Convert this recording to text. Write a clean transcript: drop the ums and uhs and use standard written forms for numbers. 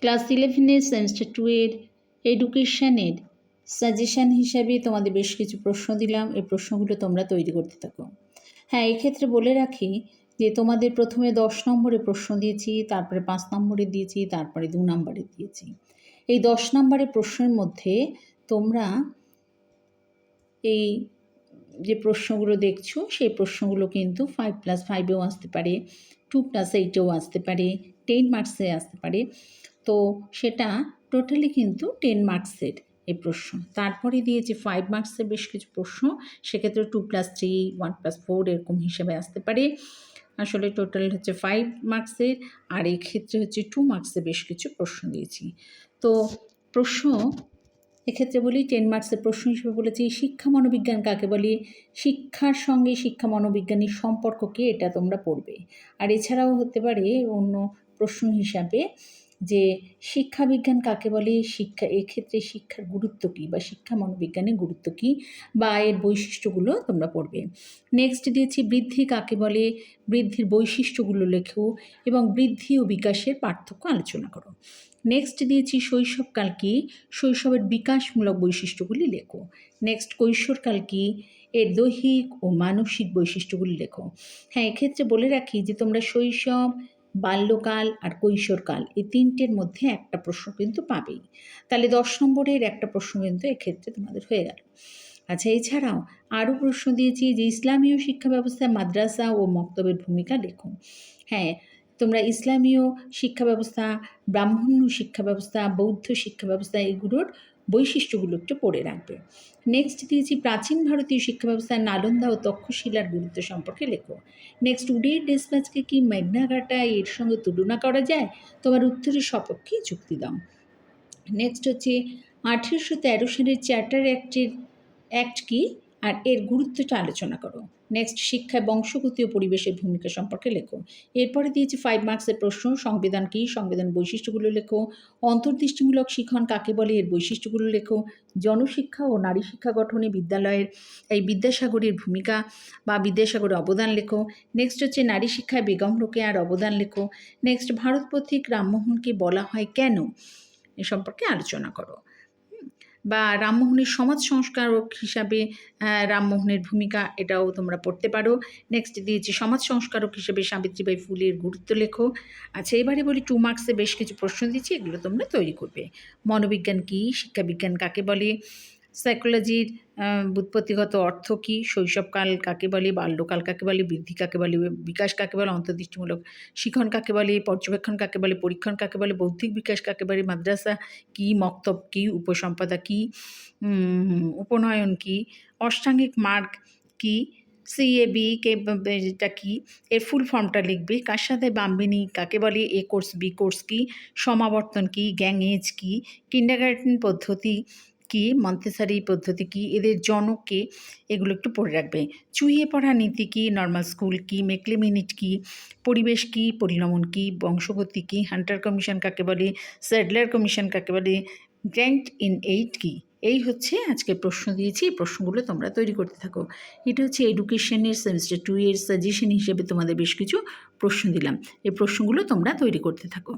Class 11-এর semester 2 এর এডুকেশনের suggestion হিসাবে তোমাদের বেশ কিছু প্রশ্ন দিলাম। এই প্রশ্নগুলো তোমরা তৈরি করতে থাকো। হ্যাঁ, এক্ষেত্রে বলে রাখি যে তোমাদের প্রথমে 10 নম্বরের প্রশ্ন দিয়েছি, তারপরে 5 নম্বরের দিয়েছি, তারপরে 2 নম্বরের দিয়েছি। এই 10 নম্বরের প্রশ্নের মধ্যে তোমরা এই যে প্রশ্নগুলো দেখছো সেই প্রশ্নগুলো কিন্তু 5+5-এও আসতে পারে, 2+8-এও আসতে পারে, 10 মার্কসে আসতে পারে। তো সেটা টোটালি কিন্তু 10 মার্কসের এই প্রশ্ন। তারপরে দিয়েছি 5 মার্কসের বেশ কিছু প্রশ্ন, সেক্ষেত্রে 2+3, 1+4 এরকম হিসেবে আসতে পারে। আসলে টোটাল হচ্ছে 5 মার্কসের, আর এই ক্ষেত্রে হচ্ছে 2 মার্কসের বেশ কিছু প্রশ্ন দিয়েছি। তো প্রশ্ন এক্ষেত্রে বলি 10 মার্কসের প্রশ্ন হিসেবে বলেছি শিক্ষা মনোবিজ্ঞান কাকে বলে, শিক্ষার সঙ্গে শিক্ষা মনোবিজ্ঞানের সম্পর্ক কী এটা তোমরা পড়বে। আর এছাড়াও হতে পারে অন্য প্রশ্ন হিসাবে যে শিক্ষাবিজ্ঞান কাকে বলে, শিক্ষা এক্ষেত্রে শিক্ষার গুরুত্ব কী বা শিক্ষা মনোবিজ্ঞানের গুরুত্ব কী বা এর বৈশিষ্ট্যগুলো তোমরা পড়বে। নেক্সট দিয়েছি বৃদ্ধি কাকে বলে, বৃদ্ধির বৈশিষ্ট্যগুলো লেখো এবং বৃদ্ধি ও বিকাশের পার্থক্য আলোচনা করো। নেক্সট দিয়েছি শৈশবকাল কী, শৈশবের বিকাশমূলক বৈশিষ্ট্যগুলি লেখো। নেক্সট কৈশোরকাল কী, এর দৈহিক ও মানসিক বৈশিষ্ট্যগুলি লেখো। হ্যাঁ, এক্ষেত্রে বলে রাখি যে তোমরা শৈশব, বাল্যকাল আর কৈশোরকাল এই তিনটের মধ্যে একটা প্রশ্ন কিন্তু পাবেই। তাহলে 10 নম্বরের একটা প্রশ্ন কিন্তু এক্ষেত্রে তোমাদের হয়ে গেল। আচ্ছা, এছাড়াও আরও প্রশ্ন দিয়েছি যে ইসলামীয় শিক্ষা ব্যবস্থায় মাদ্রাসা ও মক্তবের ভূমিকা লেখো। হ্যাঁ, তোমরা ইসলামীয় শিক্ষা ব্যবস্থা, ব্রাহ্মণ্য শিক্ষা ব্যবস্থা, বৌদ্ধ শিক্ষা ব্যবস্থা এগুলোর বৈশিষ্ট্যগুলো একটু পড়ে রাখবে। নেক্সট দিয়েছি প্রাচীন ভারতীয় শিক্ষা ব্যবস্থায় নালন্দা ও তক্ষশিলার গুরুত্ব সম্পর্কে লেখো। নেক্সট উডের ডিসপ্যাচকে কি ম্যাগনা কার্টা এর সঙ্গে তুলনা করা যায়, তোমার উত্তরের সপক্ষে যুক্তি দাও। নেক্সট হচ্ছে 1813 সালের চার্টার অ্যাক্ট কি আর এর গুরুত্বটা আলোচনা করো। নেক্সট শিক্ষায় বংশগতি ও পরিবেশের ভূমিকা সম্পর্কে লেখো। এরপরে দিয়েছি 5 মার্কসের প্রশ্ন, সংবিধান কী, সংবিধান বৈশিষ্ট্যগুলো লেখো। অন্তর্দৃষ্টিমূলক শিক্ষণ কাকে বলে, এর বৈশিষ্ট্যগুলো লেখো। জনশিক্ষা ও নারী শিক্ষা গঠনে বিদ্যালয়ের এই বিদ্যাসাগরের ভূমিকা বা বিদ্যাসাগরের অবদান লেখো। নেক্সট হচ্ছে নারী শিক্ষায় বেগম রোকেয়ার অবদান লেখো। নেক্সট ভারত পথিক রামমোহনকে বলা হয় কেন, এ সম্পর্কে আলোচনা করো। বা রামমোহনের সমাজ সংস্কারক হিসাবে রামমোহনের ভূমিকা, এটাও তোমরা পড়তে পারো। নেক্সট দিয়েছি সমাজ সংস্কারক হিসেবে সাবিত্রীবাই ফুলের গুরুত্ব লেখো। আচ্ছা, এবারে বলি 2 মার্কসে বেশ কিছু প্রশ্ন দিচ্ছি, এগুলো তোমরা তৈরি করবে। মনোবিজ্ঞান কী, শিক্ষাবিজ্ঞান কাকে বলে, সাইকোলজির ব্যুৎপত্তিগত অর্থ কী, শৈশবকাল কাকে বলে, বাল্যকাল কাকে বলে, বৃদ্ধি কাকে বলে, বিকাশ কাকে বলে, অন্তর্দৃষ্টিমূলক শিখন কাকে বলে, পর্যবেক্ষণ কাকে বলে, পরীক্ষণ কাকে বলে, বৌদ্ধিক বিকাশ কাকে বলে, মাদ্রাসা কী, মক্তব কী, উপসম্পদা কী, উপনয়ন কী, অষ্টাঙ্গিক মার্গ কী, সিএবি এটা কী, এর ফুল ফর্মটা লিখবে। কার সাথে বাম্বিনী কাকে বলে, এ কোর্স বি কোর্স কী, সমাবর্তন কী, গ্যাং এজ কী, কিন্ডারগার্টেন পদ্ধতি কী, মন্তেসরি পদ্ধতি কী, এদের জনক কে, এগুলো একটু পড়ে রাখবে। চুইয়ে পড়া নীতি কী, নর্মাল স্কুল কী, মেকলে মিনিট কী, পরিবেশ কী, পরিণমন কী, বংশগতি কী, হান্টার কমিশন কাকে বলে, স্যাডলার কমিশন কাকে বলে, গ্র্যান্ট ইন এইড কী। এই হচ্ছে আজকে প্রশ্ন দিয়েছি, এই প্রশ্নগুলো তোমরা তৈরি করতে থাকো। এটা হচ্ছে এডুকেশনের সেমিস্টার 2 এর সাজেশন হিসেবে তোমাদের বেশ কিছু প্রশ্ন দিলাম, এই প্রশ্নগুলো তোমরা তৈরি করতে থাকো।